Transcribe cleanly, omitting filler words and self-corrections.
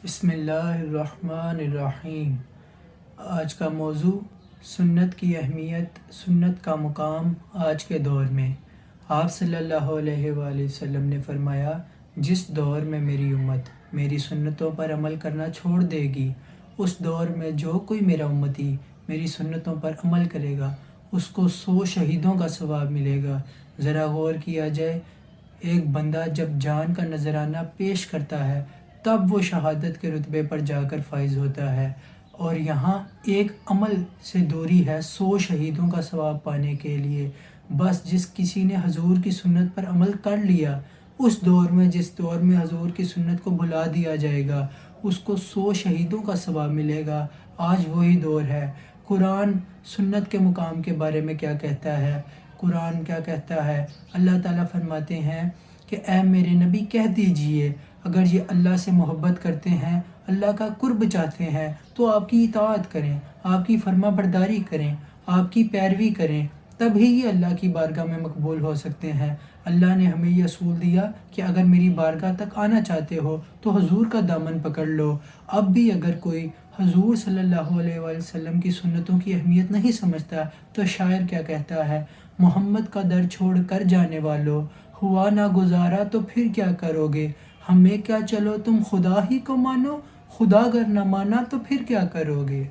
بسم اللہ الرحمن الرحیم۔ آج کا موضوع سنت کی اہمیت، سنت کا مقام آج کے دور میں۔ آپ صلی اللہ علیہ وآلہ وسلم نے فرمایا، جس دور میں میری امت میری سنتوں پر عمل کرنا چھوڑ دے گی، اس دور میں جو کوئی میرا امتی میری سنتوں پر عمل کرے گا، اس کو 100 شہیدوں کا ثواب ملے گا۔ ذرا غور کیا جائے، ایک بندہ جب جان کا نذرانہ پیش کرتا ہے تب وہ شہادت کے رتبے پر جا کر فائز ہوتا ہے، اور یہاں ایک عمل سے دوری ہے 100 شہیدوں کا ثواب پانے کے لیے۔ بس جس کسی نے حضور کی سنت پر عمل کر لیا، اس دور میں جس دور میں حضور کی سنت کو بھلا دیا جائے گا، اس کو 100 شہیدوں کا ثواب ملے گا۔ آج وہی دور ہے۔ قرآن سنت کے مقام کے بارے میں کیا کہتا ہے؟ قرآن کیا کہتا ہے؟ اللہ تعالیٰ فرماتے ہیں کہ اے میرے نبی کہہ دیجئے، اگر یہ اللہ سے محبت کرتے ہیں، اللہ کا قرب چاہتے ہیں، تو آپ کی اطاعت کریں، آپ کی فرما برداری کریں، آپ کی پیروی کریں، تب ہی یہ اللہ کی بارگاہ میں مقبول ہو سکتے ہیں۔ اللہ نے ہمیں یہ اصول دیا کہ اگر میری بارگاہ تک آنا چاہتے ہو تو حضور کا دامن پکڑ لو۔ اب بھی اگر کوئی حضور صلی اللہ علیہ وآلہ وسلم کی سنتوں کی اہمیت نہیں سمجھتا تو شاعر کیا کہتا ہے؟ محمد کا در چھوڑ کر جانے والو، ہوا نہ گزارا تو پھر کیا کرو گے؟ ہمیں کیا چلو تم خدا ہی کو مانو، خدا اگر نہ مانا تو پھر کیا کرو گے؟